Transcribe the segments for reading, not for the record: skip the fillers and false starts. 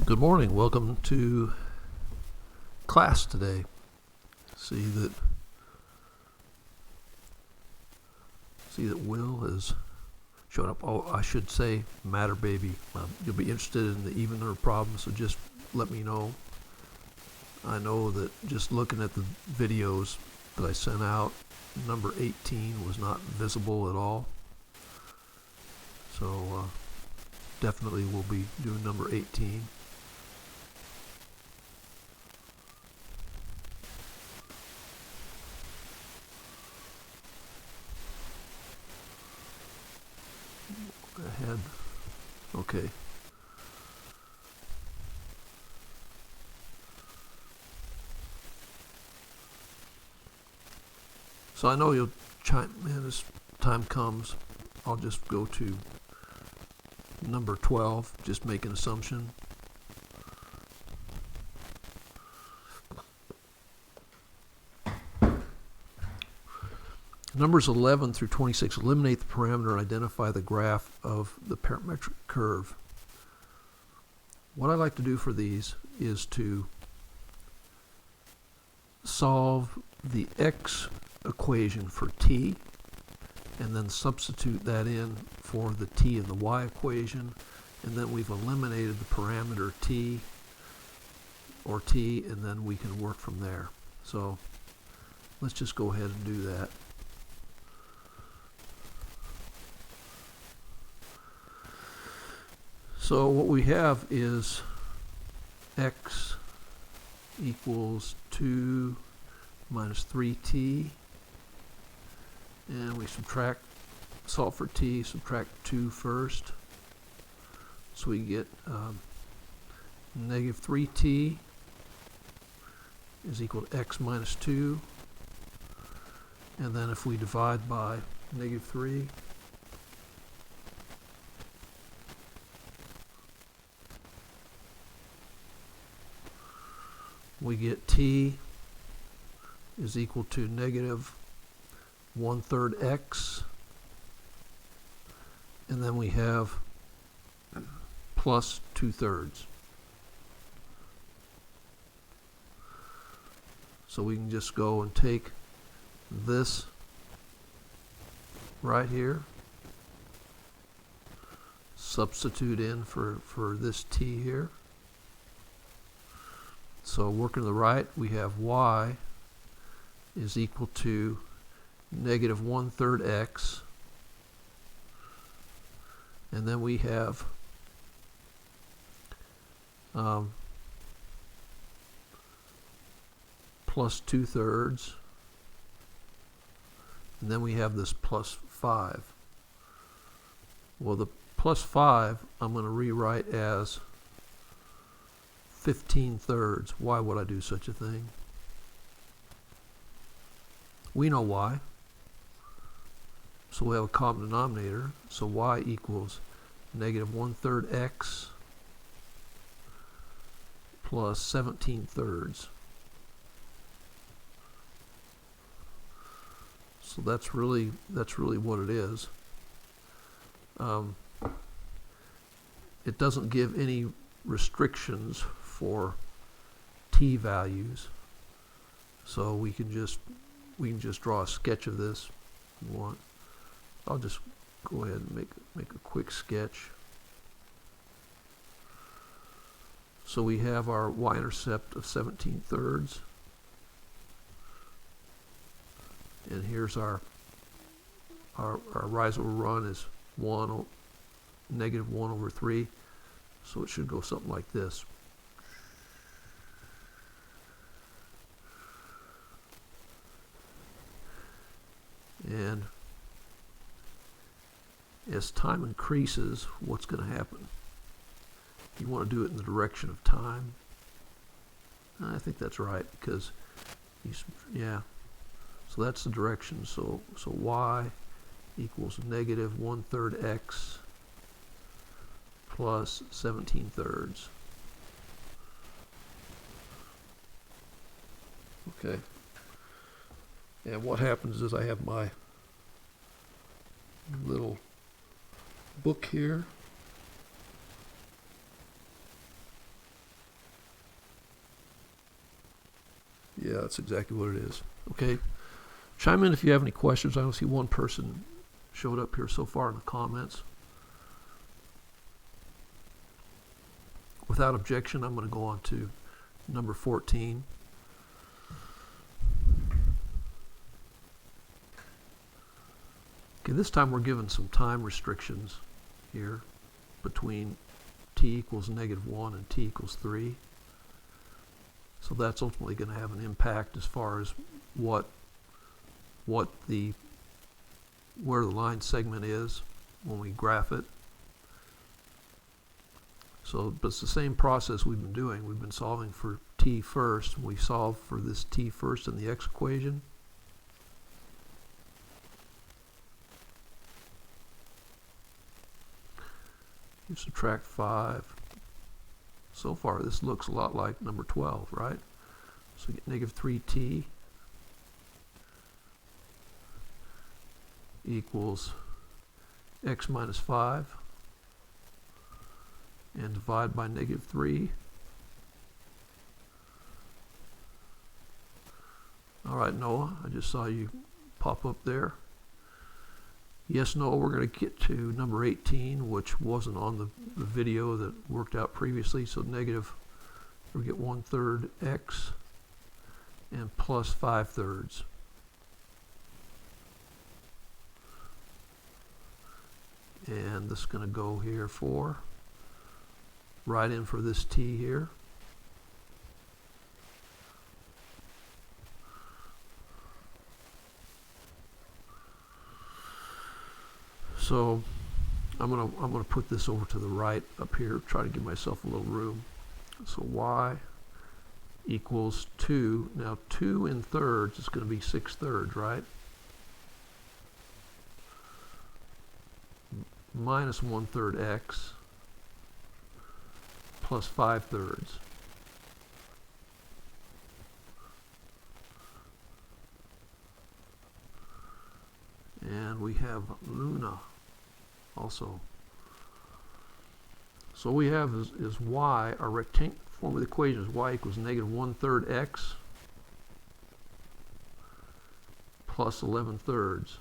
Good morning. Welcome to class today. See that Will has showed up. Oh, I should say matter baby. You'll be interested in the even number problem, so just let me know. I know that just looking at the videos that I sent out, number 18 was not visible at all. So definitely we'll be doing number 18. Ahead. Okay. So I know you'll chime in as time comes. I'll just go to number 12, just make an assumption. Numbers 11 through 26 eliminate the parameter and identify the graph of the parametric curve. What I like to do for these is to solve the x equation for t and then substitute that in for the t and the y equation, and then we've eliminated the parameter t, and then we can work from there. So let's just go ahead and do that. So what we have is x equals 2 minus 3t, and we solve for t, subtract 2 first. So we get negative 3t is equal to x minus 2, and then if we divide by negative 3, we get t is equal to negative 1/3 x, and then we have plus 2/3. So we can just go and take this right here, substitute in for this t here. So working to the right, we have y is equal to negative 1/3 x, and then we have plus 2/3, and then we have this plus 5. Well, the plus 5 I'm going to rewrite as 15/3. Why would I do such a thing? We know why. So we have a common denominator. So y equals negative 1/3 x plus 17/3. So that's really what it is. It doesn't give any restrictions for t values, so we can just draw a sketch of this if you want. I'll just go ahead and make a quick sketch. So we have our y-intercept of 17/3, and here's our rise over run is negative 1/3, so it should go something like this. And as time increases, what's going to happen? You want to do it in the direction of time. I think that's right, because so that's the direction. So y equals negative 1/3 x plus 17/3. Okay. And what happens is I have my little book here, Yeah, that's exactly what it is. Okay. Chime in if you have any questions. I don't see one person showed up here so far in the comments. Without objection, I'm going to go on to number 14. Okay, this time we're given some time restrictions here between t equals -1 and t equals 3. So that's ultimately going to have an impact as far as where the line segment is when we graph it. So, but it's the same process we've been doing. We've been solving for t first. We solve for this t first in the x equation. You subtract 5. So far, this looks a lot like number 12, right? So you get -3t equals x minus 5, and divide by -3. All right, Noah, I just saw you pop up there. Yes, Noah, we're going to get to number 18, which wasn't on the video that worked out previously. So we get 1/3 x and plus 5/3. And this is going to go here for, right in for this t here. So I'm gonna put this over to the right up here, try to give myself a little room. So y equals 2. Now 2 in thirds is going to be 6/3, right? Minus 1/3 x plus 5/3. And we have Luna also. So we have is y, our rectangular form of the equation is y equals -1/3 x plus 11/3.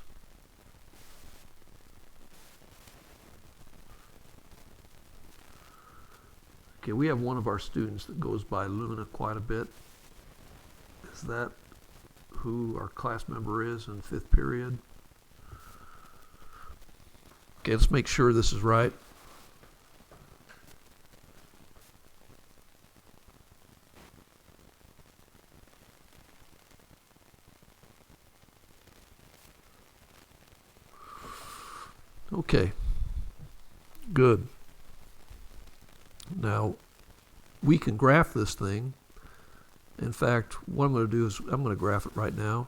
Okay, we have one of our students that goes by Luna quite a bit. Is that who our class member is in 5th period? Okay, let's make sure this is right. Okay, good. Now, we can graph this thing. In fact, what I'm going to do is I'm going to graph it right now.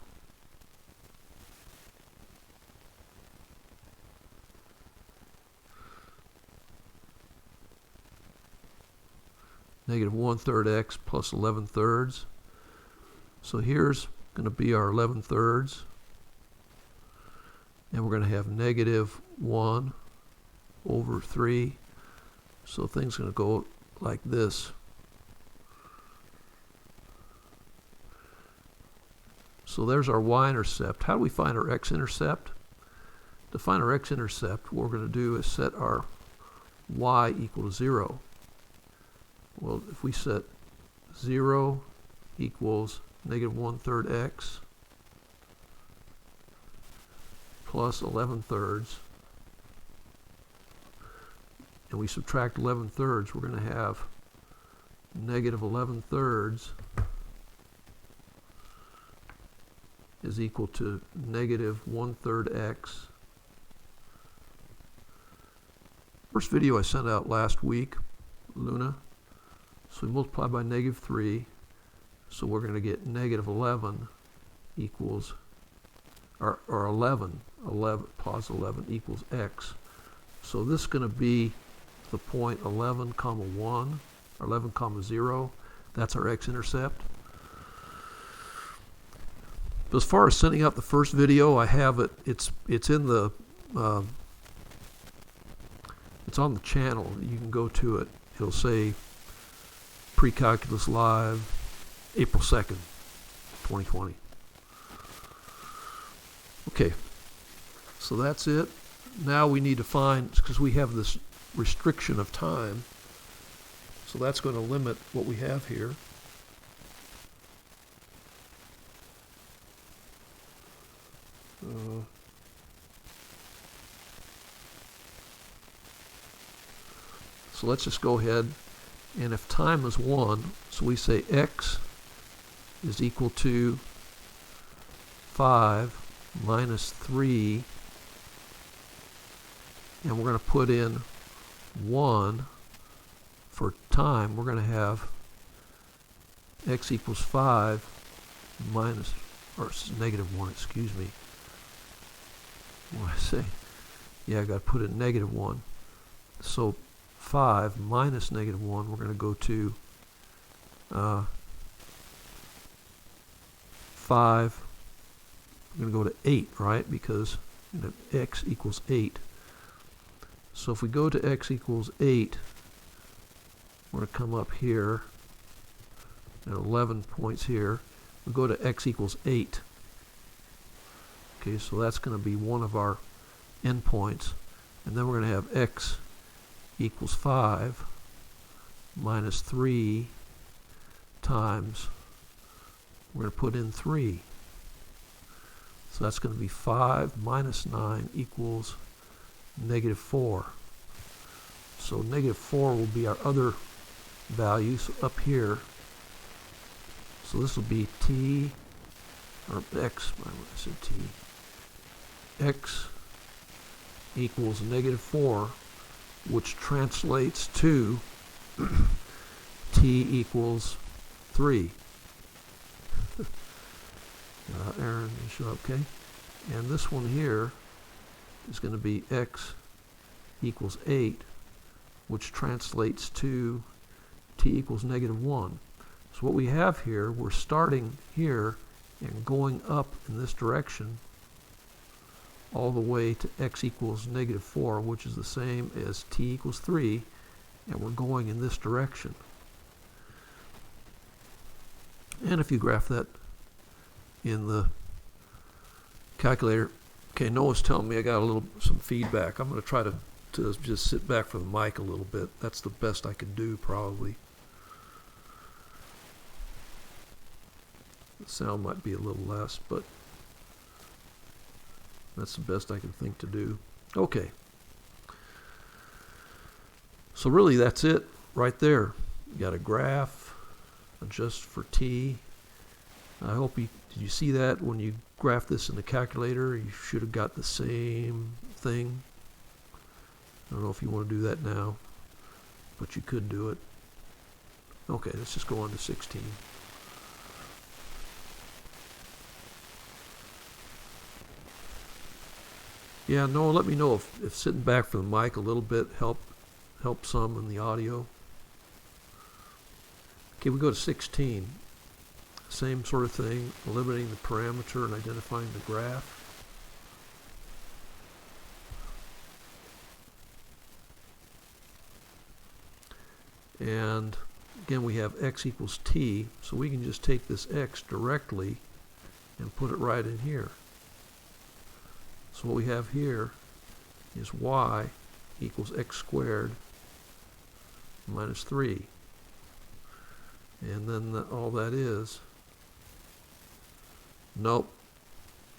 -1/3 x plus 11/3. So here's going to be our 11/3. And we're going to have -1 over 3. So things are going to go like this. So there's our y-intercept. How do we find our x-intercept? To find our x-intercept, what we're going to do is set our y equal to 0. Well, if we set 0 equals -1/3 x plus 11/3, and we subtract 11/3, we're going to have -11/3 is equal to -1/3 x. First video I sent out last week, Luna. So we multiply by -3, so we're going to get -11 equals, or 11 positive 11 equals x. So this is going to be the point 11, 1, or 11, 0. That's our x-intercept. But as far as sending out the first video, I have it. It's in the it's on the channel. You can go to it. It'll say Precalculus Live, April 2nd. 2020. Okay, so that's it. Now we need to find, because we have this restriction of time, so that's going to limit what we have here. So let's just go ahead, and if time is 1, so we say x is equal to 5 minus 3, and we're going to put in 1 for time. We're going to have x equals 5 minus, or negative 1, excuse me. What do I say? Yeah, I got to put in negative 1. So 5 minus negative 1, we're going to go to 5, we're going to go to 8, right? Because x equals 8. So if we go to x equals 8, we're going to come up here, at 11 points here. We go to x equals 8. Okay, so that's going to be one of our endpoints. And then we're going to have x equals 5 minus 3 times, we're going to put in 3. So that's going to be 5 minus 9 equals negative 4. So negative 4 will be our other values up here. So this will be t, or x, I said t, x equals negative 4, which translates to t equals 3. Aaron, you show up, okay? And this one here is going to be x equals 8, which translates to t equals negative 1. So what we have here, we're starting here and going up in this direction all the way to x equals negative 4, which is the same as t equals 3, and we're going in this direction. And if you graph that in the calculator, okay, Noah's telling me I got some feedback. I'm going to try to just sit back from the mic a little bit. That's the best I can do, probably. The sound might be a little less, but that's the best I can think to do. Okay. So really that's it right there. You got a graph, adjust for t. I hope did you see that when you graph this in the calculator? You should have got the same thing. I don't know if you want to do that now, but you could do it. Okay, let's just go on to 16. Yeah, Noah, let me know if sitting back from the mic a little bit help some in the audio. Okay, we go to 16. Same sort of thing, eliminating the parameter and identifying the graph. And again, we have x equals t, so we can just take this x directly and put it right in here. So what we have here is y equals x squared minus 3. And then all that is, nope,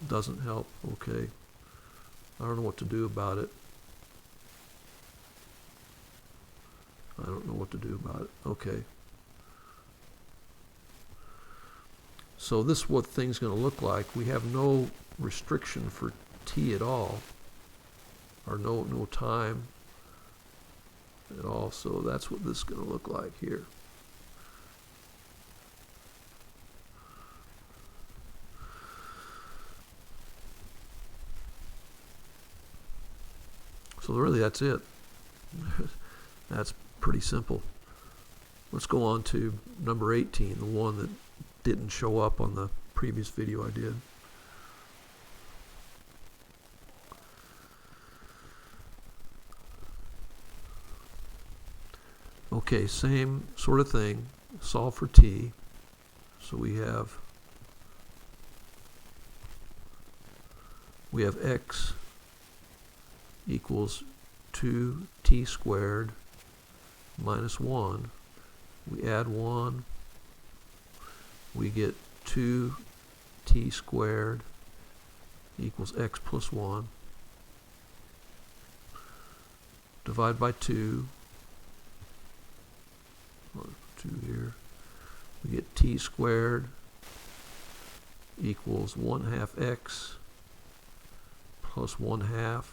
doesn't help. Okay, I don't know what to do about it. I don't know what to do about it. Okay. So this is what thing's going to look like. We have no restriction for t at all, or no time at all. So that's what this is going to look like here. So really that's it. That's pretty simple. Let's go on to number 18, the one that didn't show up on the previous video I did. Okay, same sort of thing. Solve for t. So we have we have x equals 2t squared minus 1. We add 1, we get 2t squared equals x plus 1. Divide by 2, 2 here, we get t squared equals 1/2 x plus 1/2,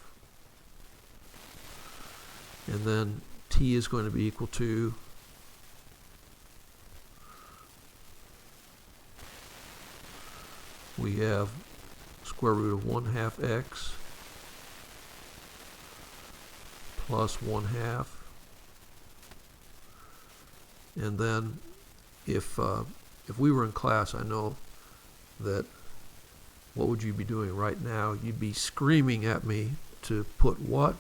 and then t is going to be equal to we have square root of 1/2 x plus 1/2, and then if we were in class, I know that what would you be doing right now? You'd be screaming at me to put what?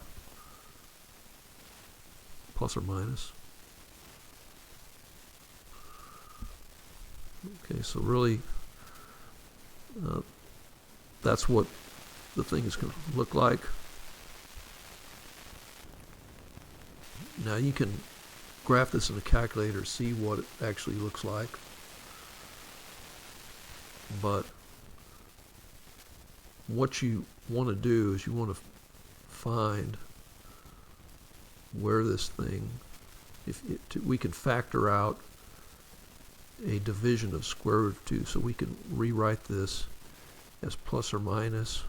Plus or minus. Okay, so really that's what the thing is going to look like. Now you can graph this in a calculator, see what it actually looks like, but what you want to do is you want to find where this thing, we can factor out a division of square root of 2, so we can rewrite this as plus or minus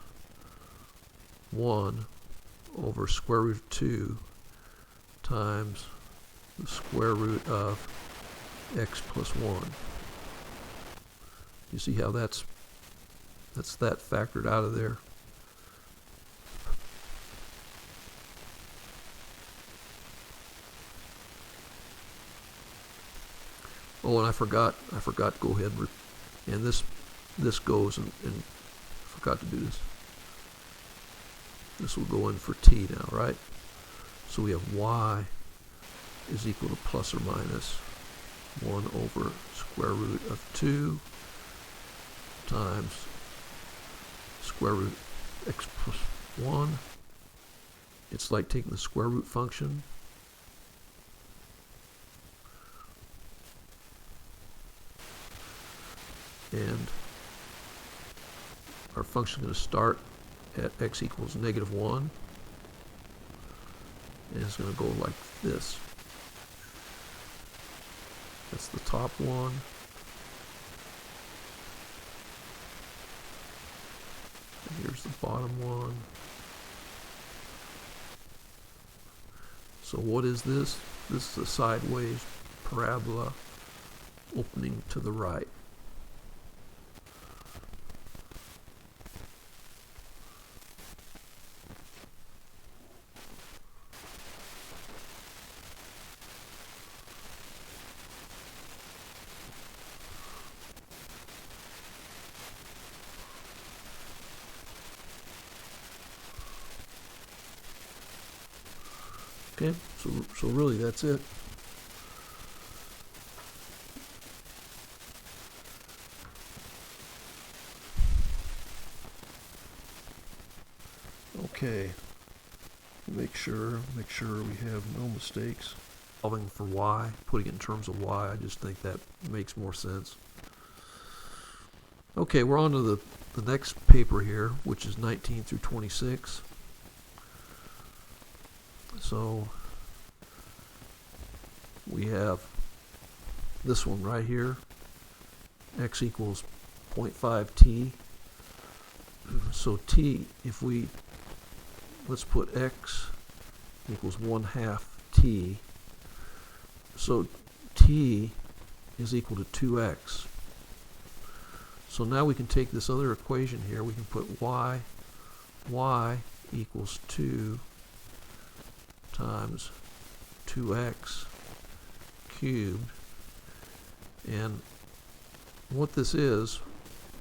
1 over square root of 2 times the square root of x plus 1. You see how that's that factored out of there. Oh, and I forgot to go ahead and this goes and forgot to do this. This will go in for t now, right? So we have y is equal to plus or minus 1 over square root of 2 times square root x plus 1. It's like taking the square root function and our function is going to start at x equals -1, and it's going to go like this. That's the top one. And here's the bottom one. So what is this? This is a sideways parabola opening to the right. Okay, so really that's it. Okay, make sure we have no mistakes. Solving for y, putting it in terms of y, I just think that makes more sense. Okay, we're on to the next paper here, which is 19 through 26. So we have this one right here, x equals 0.5t. So t, let's put x equals 1/2 t. So t is equal to 2x. So now we can take this other equation here, we can put y equals 2 times 2x cubed, and what this is,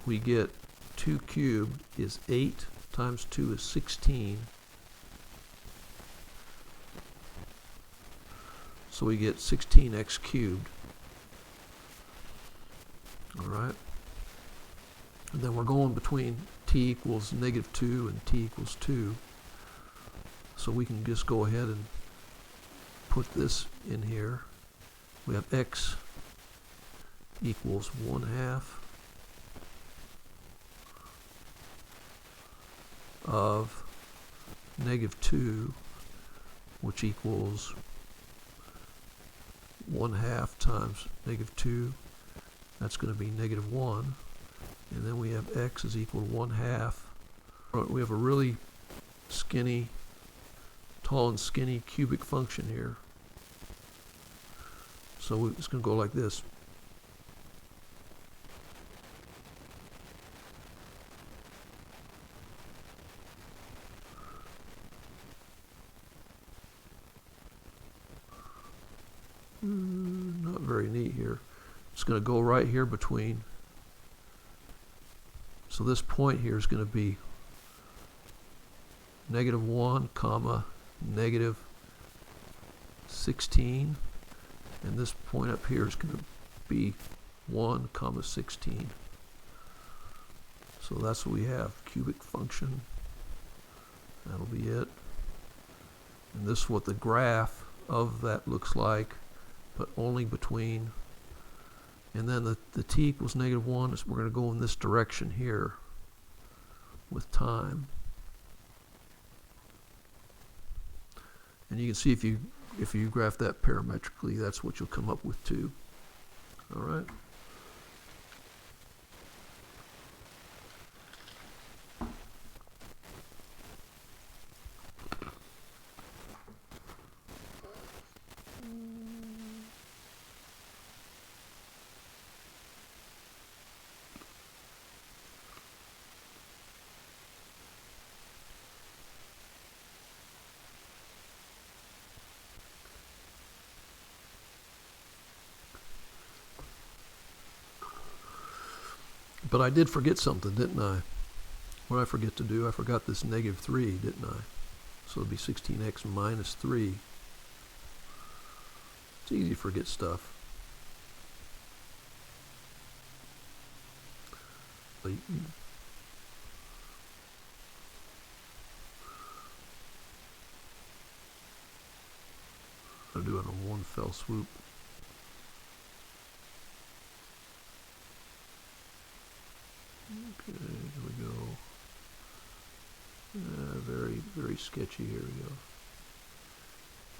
we get 2 cubed is 8 times 2 is 16, so we get 16x cubed. Alright, and then we're going between t t equals -2 and t equals 2. So we can just go ahead and put this in here. We have x equals 1/2 of -2, which equals 1/2 times -2. That's going to be -1. And then we have x is equal to 1/2. We have a really skinny, tall and skinny cubic function here. So it's going to go like this. Not very neat here. It's going to go right here between. So this point here is going to be -1, comma, -16. And this point up here is going to be 1, comma, 16. So that's what we have, cubic function. That'll be it. And this is what the graph of that looks like, but only between. And then the t equals -1, is we're going to go in this direction here with time. And you can see if you graph that parametrically, that's what you'll come up with too. All right. But I did forget something, didn't I? What did I forget to do? I forgot this -3, didn't I? So it'll be 16x minus 3. It's easy to forget stuff. I'll do it in one fell swoop. Okay, here we go. Very, very sketchy. Here we go.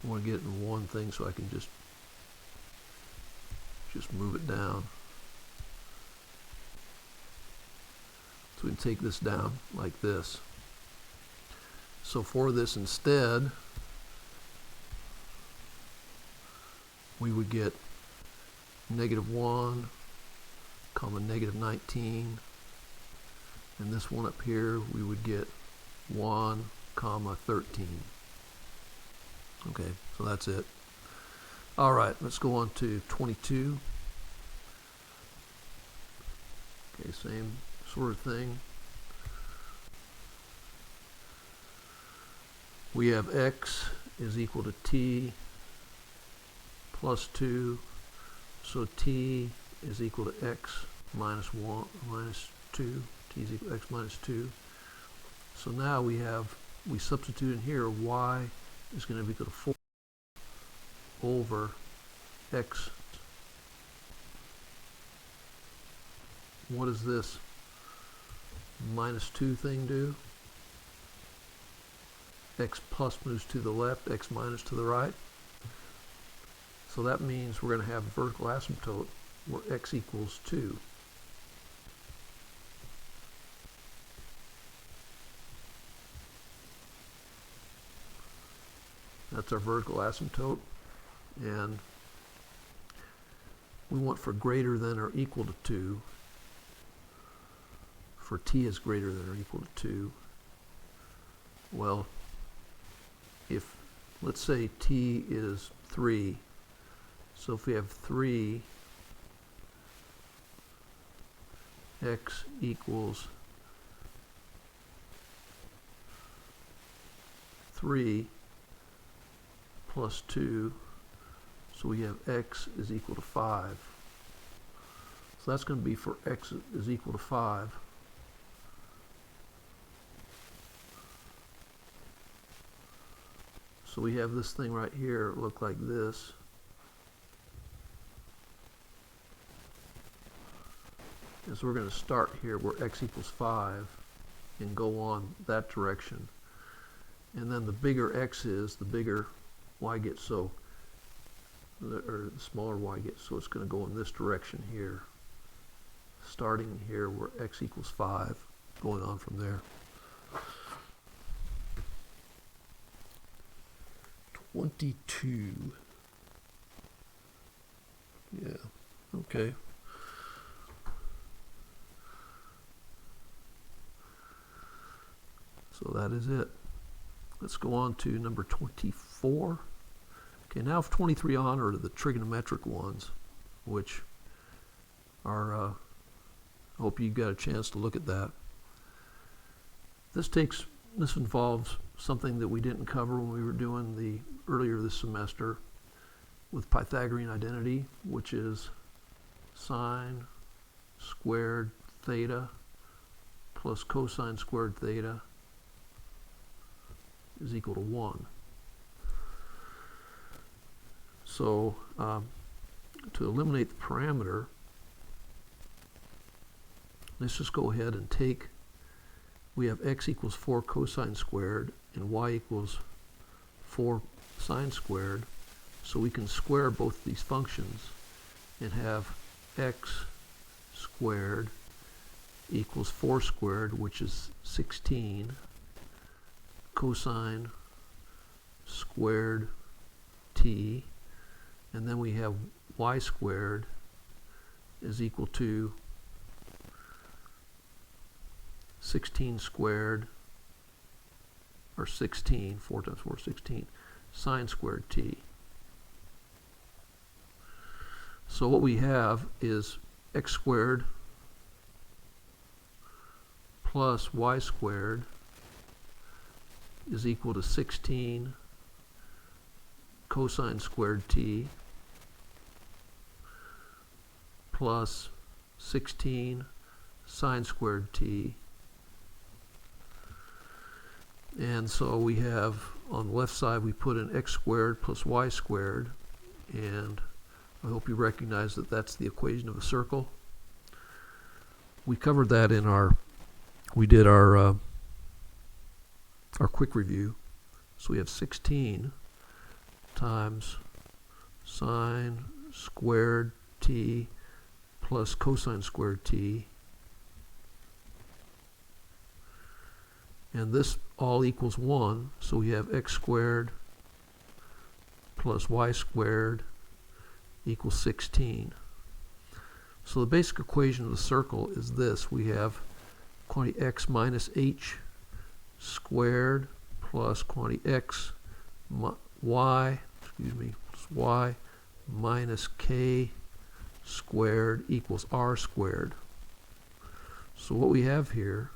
I want to get it in one thing so I can just move it down. So we can take this down like this. So for this instead, we would get -1, comma, -19. And this one up here, we would get 1, comma, 13. Okay, so that's it. All right, let's go on to 22. Okay, same sort of thing. We have x is equal to t plus 2. So t is equal to x minus 1, minus 2. T is equal to x minus 2. So now we substitute in here, y is going to be equal to 4 over x. What does this minus 2 thing do? X plus moves to the left, x minus to the right. So that means we're going to have a vertical asymptote where x equals 2. That's our vertical asymptote, and we want for greater than or equal to 2, for t is greater than or equal to 2. Well, if, let's say t is 3, so if we have 3, x equals 3 plus 2, so we have x is equal to 5. So that's going to be for x is equal to 5. So we have this thing right here look like this. And so we're going to start here where x equals 5 and go on that direction. And then the bigger x is, the bigger y gets, so, or the smaller y gets, so it's going to go in this direction here, starting here where x equals 5, going on from there. 22. Yeah, okay. So that is it. Let's go on to number 24. Okay, now 23 on are the trigonometric ones, which are, I hope you got a chance to look at that. This involves something that we didn't cover when we were doing the earlier this semester with Pythagorean identity, which is sine squared theta plus cosine squared theta is equal to 1. So to eliminate the parameter, let's just go ahead and take, we have x equals 4 cosine squared and y equals 4 sine squared, so we can square both these functions and have x squared equals 4 squared, which is 16, cosine squared t, and then we have y squared is equal to 16 squared, or 16, 4 times 4, 16, sine squared t. So what we have is x squared plus y squared is equal to 16 cosine squared t plus 16 sine squared t. And so we have, on the left side, we put in x squared plus y squared, and I hope you recognize that that's the equation of a circle. We covered that in our quick review. So we have 16 times sine squared t plus cosine squared t, and this all equals 1, so we have x squared plus y squared equals 16. So the basic equation of the circle is this. We have quantity x minus h squared plus quantity x y, plus y minus k squared equals r squared. So what we have here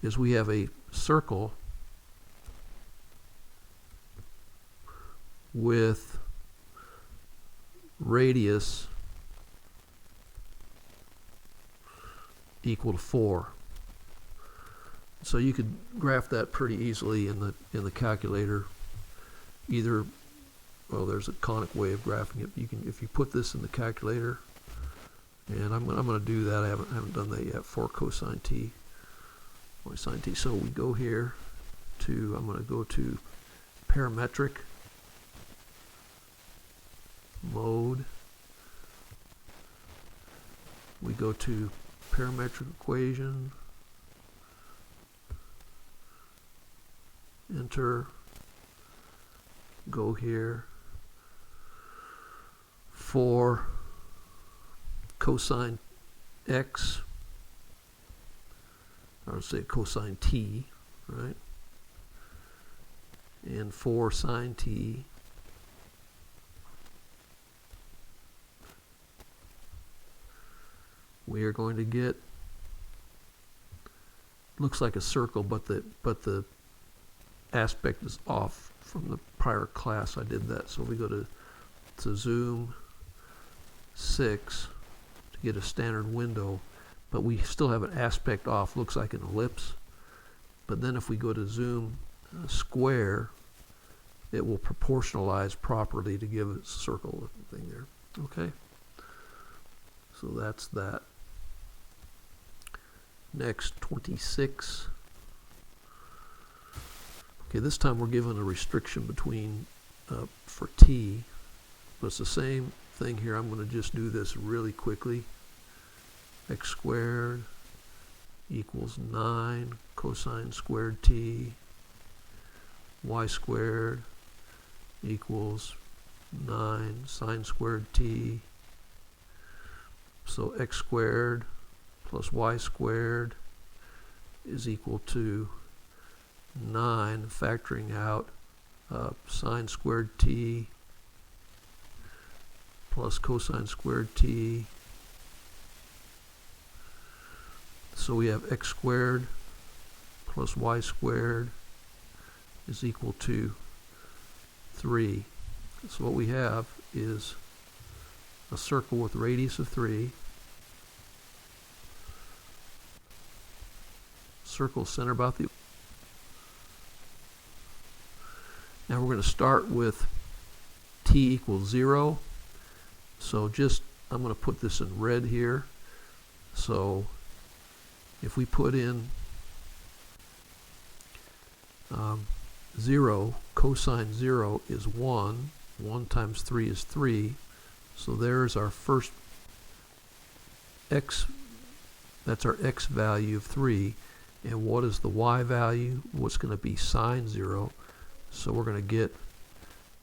is we have a circle with radius equal to 4. So you could graph that pretty easily in the calculator. Either, well, there's a conic way of graphing it. You can, if you put this in the calculator, and I'm going to do that. I haven't done that yet. 4 cosine t, y sine t. So we go here to, I'm going to go to parametric mode. We go to parametric equation, enter, go here, for cosine x, I would say cosine t, right? And for sine t, we are going to get, looks like a circle, but the aspect is off from the prior class. I did that. So we go to zoom 6 to get a standard window, but we still have an aspect off, looks like an ellipse. But then if we go to zoom square, it will proportionalize properly to give a circle thing there. Okay, so that's that. Next, 26. Okay, this time we're given a restriction between for t, but it's the same thing here. I'm going to just do this really quickly. X squared equals 9 cosine squared t. Y squared equals 9 sine squared t. So x squared plus y squared is equal to 9, factoring out sine squared t plus cosine squared t. So we have x squared plus y squared is equal to 3. So what we have is a circle with radius of 3, circle center about the. Now we're going to start with t equals 0. So just, I'm going to put this in red here. So if we put in 0, cosine 0 is 1. 1 times 3 is 3. So there's our first x, that's our x value of 3. And what is the y value? What's going to be sine 0? So we're going to get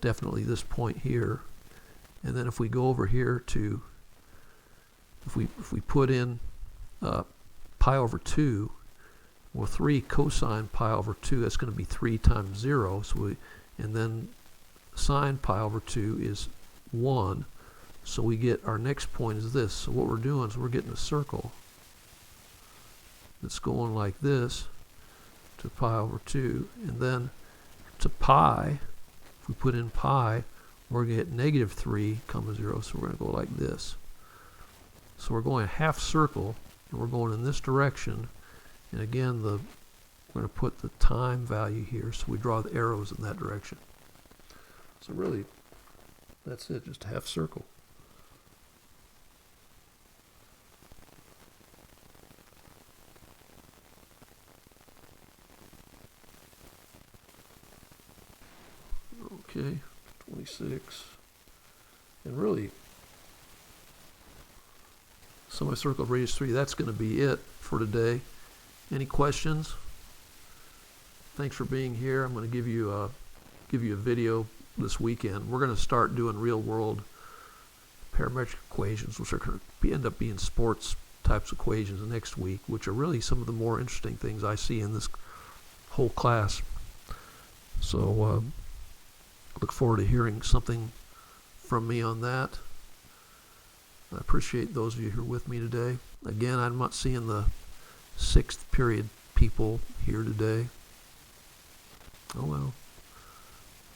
definitely this point here. And then if we go over here to, if we put in pi over 2, well, 3 cosine pi over 2, that's going to be 3 times 0. So and then sine pi over 2 is 1. So we get, our next point is this. So what we're doing is we're getting a circle that's going like this to pi over 2. And then to pi, if we put in pi, we're going to get negative 3 comma 0. So we're going to go like this. So we're going a half circle, and we're going in this direction. And again, we're going to put the time value here, so we draw the arrows in that direction. So really, that's it, just a half circle. Okay, 26. And really, semicircle of radius 3, that's going to be it for today. Any questions? Thanks for being here. I'm going to give you a video this weekend. We're going to start doing real world parametric equations, which are going to end up being sports types of equations next week, which are really some of the more interesting things I see in this whole class. So look forward to hearing something from me on that. I appreciate those of you who are with me today. Again, I'm not seeing the 6th period people here today. Oh well.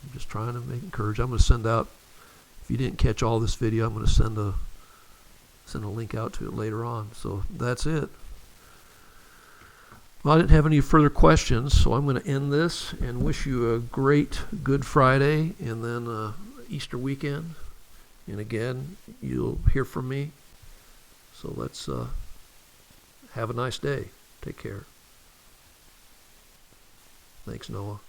I'm just trying to make encourage. I'm going to send out, if you didn't catch all this video, I'm going to send a link out to it later on. So that's it. Well, I didn't have any further questions, so I'm going to end this and wish you a great Good Friday and then Easter weekend. And again, you'll hear from me. So let's have a nice day. Take care. Thanks, Noah.